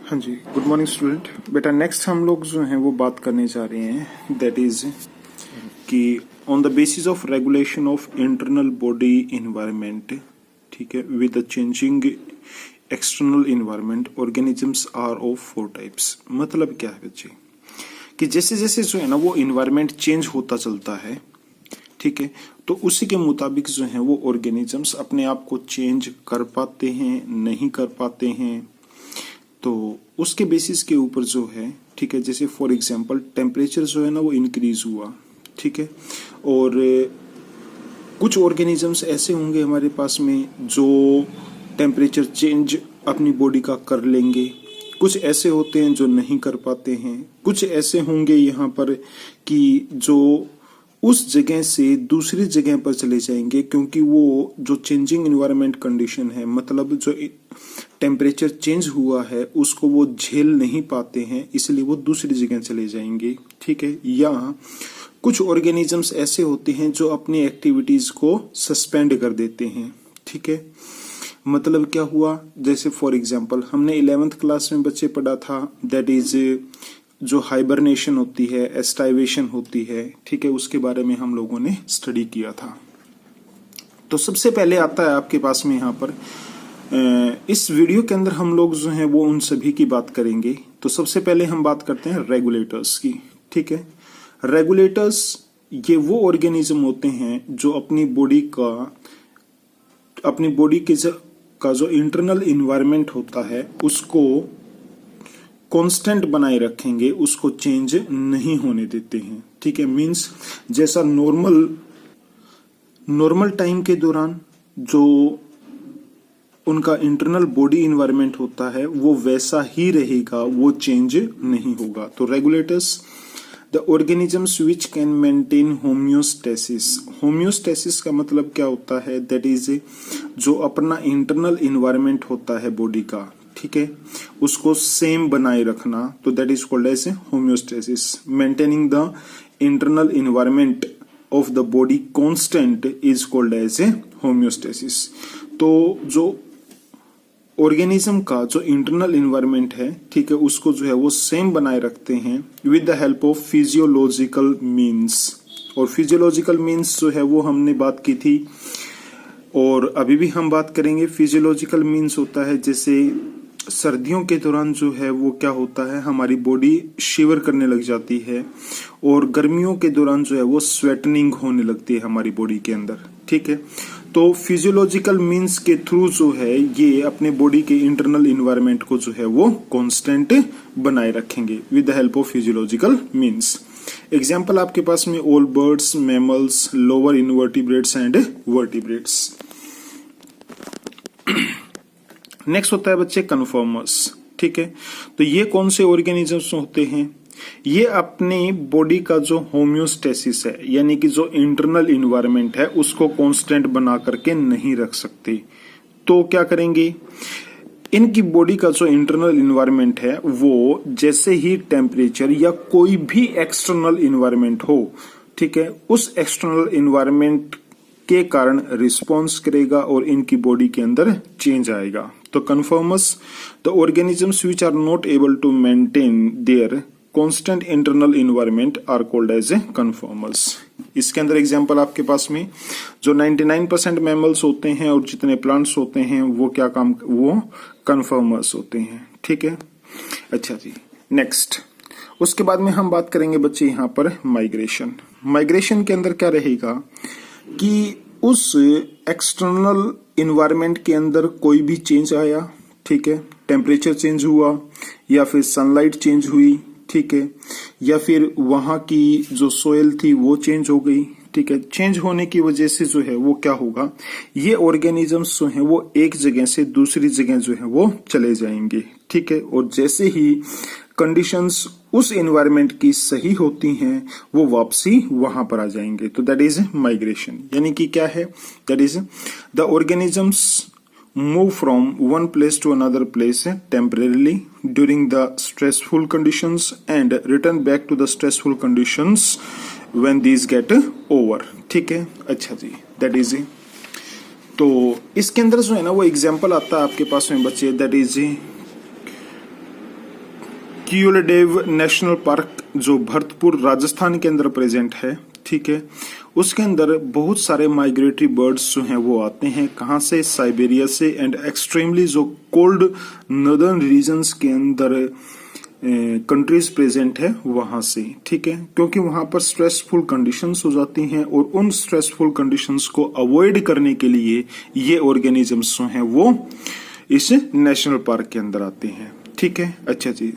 हाँ जी, good morning student. बेटा next हम लोग जो हैं वो बात करने जा रहे हैं, दैट इज कि on the basis of regulation of internal body environment, ठीक है, with the changing external environment organisms are of 4 types. मतलब क्या है बच्चे कि जैसे जैसे जो है ना वो इन्वायरमेंट चेंज होता चलता है, ठीक है, तो उसी के मुताबिक जो है वो ऑर्गेनिजम्स अपने आप को चेंज कर पाते हैं, नहीं कर पाते हैं। तो उसके बेसिस के ऊपर जो है, ठीक है, जैसे फॉर एग्जांपल टेम्परेचर जो है ना वो इंक्रीज हुआ, ठीक है, और कुछ ऑर्गेनिजम्स ऐसे होंगे हमारे पास में जो टेम्परेचर चेंज अपनी बॉडी का कर लेंगे, कुछ ऐसे होते हैं जो नहीं कर पाते हैं, कुछ ऐसे होंगे यहाँ पर कि जो उस जगह से दूसरी जगह पर चले जाएंगे, क्योंकि वो जो चेंजिंग इन्वायरमेंट कंडीशन है, मतलब जो टेम्परेचर चेंज हुआ है उसको वो झेल नहीं पाते हैं, इसलिए वो दूसरी जगह चले जाएंगे, ठीक है। या कुछ ऑर्गेनिजम्स ऐसे होते हैं जो अपनी एक्टिविटीज को सस्पेंड कर देते हैं, ठीक है। मतलब क्या हुआ, जैसे फॉर एग्जांपल हमने 11th क्लास में बच्चे पढ़ा था, दैट इज जो हाइबरनेशन होती है, एस्टाइवेशन होती है, ठीक है, उसके बारे में हम लोगों ने स्टडी किया था। तो सबसे पहले आता है आपके पास में यहाँ पर इस वीडियो के अंदर हम लोग जो हैं वो उन सभी की बात करेंगे। तो सबसे पहले हम बात करते हैं रेगुलेटर्स की, ठीक है। रेगुलेटर्स ये वो ऑर्गेनिज्म होते हैं जो अपनी बॉडी का जो इंटरनल इन्वायरमेंट होता है उसको कांस्टेंट बनाए रखेंगे, उसको चेंज नहीं होने देते हैं, ठीक है। मींस जैसा नॉर्मल टाइम के दौरान जो उनका इंटरनल बॉडी इन्वायरमेंट होता है वो वैसा ही रहेगा, वो चेंज नहीं होगा। तो regulators the organisms which can maintain homeostasis. Homeostasis का मतलब क्या होता है, दैट इज जो अपना इंटरनल इन्वायरमेंट होता है बॉडी का, ठीक है, उसको सेम बनाए रखना, तो that is called as homeostasis. Maintaining the internal environment of the body constant is called as homeostasis. तो जो ऑर्गेनिज्म का जो इंटरनल इन्वायरमेंट है, ठीक है, उसको जो है वो सेम बनाए रखते हैं with the help of physiological means. और फिजियोलॉजिकल मीन्स जो है वो हमने बात की थी और अभी भी हम बात करेंगे। फिजियोलॉजिकल मीन्स होता है जैसे सर्दियों के दौरान जो है वो क्या होता है, हमारी बॉडी शिवर करने लग जाती है, और गर्मियों के दौरान जो है वो स्वेटनिंग होने लगती है हमारी बॉडी के अंदर, ठीक है। तो फिजियोलॉजिकल मीन्स के थ्रू जो है ये अपने बॉडी के इंटरनल इन्वायरमेंट को जो है वो कांस्टेंट बनाए रखेंगे with the help of physiological means. Example आपके पास में all birds, mammals, lower invertebrates and vertebrates. Next होता है बच्चे कन्फर्मर्स, ठीक है। तो ये कौन से ऑर्गेनिजम्स होते हैं, ये अपनी बॉडी का जो होम्योस्टेसिस है, यानी कि जो इंटरनल इन्वायरमेंट है उसको कांस्टेंट बना करके नहीं रख सकते। तो क्या करेंगे, इनकी बॉडी का जो इंटरनल इन्वायरमेंट है वो जैसे ही टेम्परेचर या कोई भी एक्सटर्नल इन्वायरमेंट हो, ठीक है, उस एक्सटर्नल इन्वायरमेंट के कारण रिस्पॉन्स करेगा और इनकी बॉडी के अंदर चेंज आएगा। तो conformers the organisms which are not able to maintain their constant internal environment are called as a conformers. इसके अंदर एग्जांपल आपके पास में जो 99% मैमल्स होते हैं और जितने प्लांट्स होते हैं वो वो कन्फर्मर्स होते हैं, ठीक है। अच्छा जी, नेक्स्ट उसके बाद में हम बात करेंगे बच्चे यहाँ पर माइग्रेशन। माइग्रेशन के अंदर क्या रहेगा कि उस एक्सटर्नल इन्वायरमेंट के अंदर कोई भी चेंज आया, ठीक है, टेम्परेचर चेंज हुआ या फिर सनलाइट चेंज हुई, ठीक है, या फिर वहां की जो सोयल थी वो चेंज हो गई, ठीक है। चेंज होने की वजह से जो है वो क्या होगा, ये ऑर्गेनिजम्स जो है वो एक जगह से दूसरी जगह जो है वो चले जाएंगे, ठीक है। और जैसे ही कंडीशंस उस एनवायरनमेंट की सही होती हैं वो वापसी वहां पर आ जाएंगे। तो दैट इज माइग्रेशन, यानी कि क्या है, that is the organisms move from one place to another place temporarily during the stressful conditions and return back to the stressful conditions when these get over, ठीक है। अच्छा जी, दैट इज तो इसके अंदर जो है ना वो एग्जांपल आता है आपके पास में बच्चे, दैट इज क्यूलडेव नेशनल पार्क जो भरतपुर राजस्थान के अंदर प्रेजेंट है, ठीक है। उसके अंदर बहुत सारे माइग्रेटरी बर्ड्स जो हैं वो आते हैं, कहाँ से, साइबेरिया से एंड एक्सट्रीमली जो कोल्ड नॉर्दर्न रीजन्स के अंदर कंट्रीज प्रेजेंट है वहां से, ठीक है। क्योंकि वहां पर स्ट्रेसफुल कंडीशंस हो जाती हैं और उन स्ट्रेसफुल कंडीशंस को अवॉइड करने के लिए ये ऑर्गेनिजम्स जो हैं वो इस नेशनल पार्क के अंदर आते हैं, ठीक है। अच्छा जी,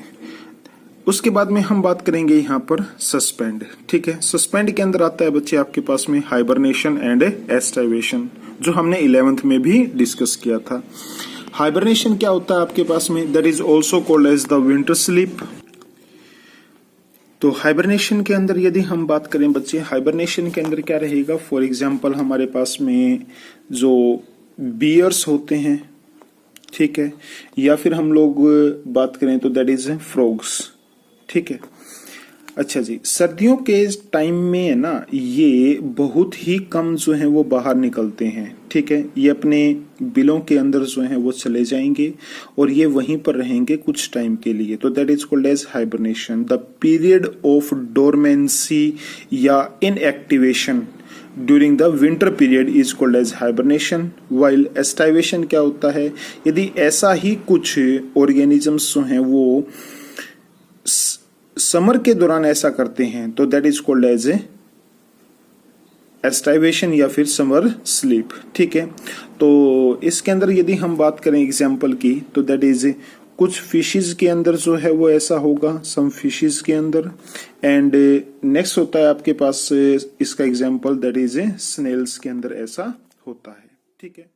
उसके बाद में हम बात करेंगे यहाँ पर सस्पेंड, ठीक है। सस्पेंड के अंदर आता है बच्चे आपके पास में हाइबरनेशन एंड एस्टाइवेशन, जो हमने 11th में भी डिस्कस किया था। हाइबरनेशन क्या होता है आपके पास में, that is also called as the winter sleep. तो हाइबरनेशन के अंदर यदि हम बात करें बच्चे, हाइबरनेशन के अंदर क्या रहेगा, फॉर एग्जाम्पल हमारे पास में जो बियर्स होते हैं, ठीक है, या फिर हम लोग बात करें तो दैट इज फ्रॉग्स, ठीक है। अच्छा जी, सर्दियों के टाइम में है ना, ये बहुत ही कम जो है वो बाहर निकलते हैं, ठीक है। ये अपने बिलों के अंदर जो है वो चले जाएंगे और ये वहीं पर रहेंगे कुछ टाइम के लिए, तो that is called as hibernation. The period of dormancy या inactivation during the winter period is called as hibernation. While aestivation क्या होता है, यदि ऐसा ही कुछ ऑर्गेनिजम्स जो हैं वो समर के दौरान ऐसा करते हैं तो दैट इज कॉल्ड एज एस्टाइवेशन या फिर समर स्लीप, ठीक है। तो इसके अंदर यदि हम बात करें एग्जाम्पल की तो दैट इज कुछ फिशेस के अंदर जो है वो ऐसा होगा, सम फिशेस के अंदर। एंड नेक्स्ट होता है आपके पास इसका एग्जाम्पल दैट इज स्नेल्स के अंदर ऐसा होता है, ठीक है।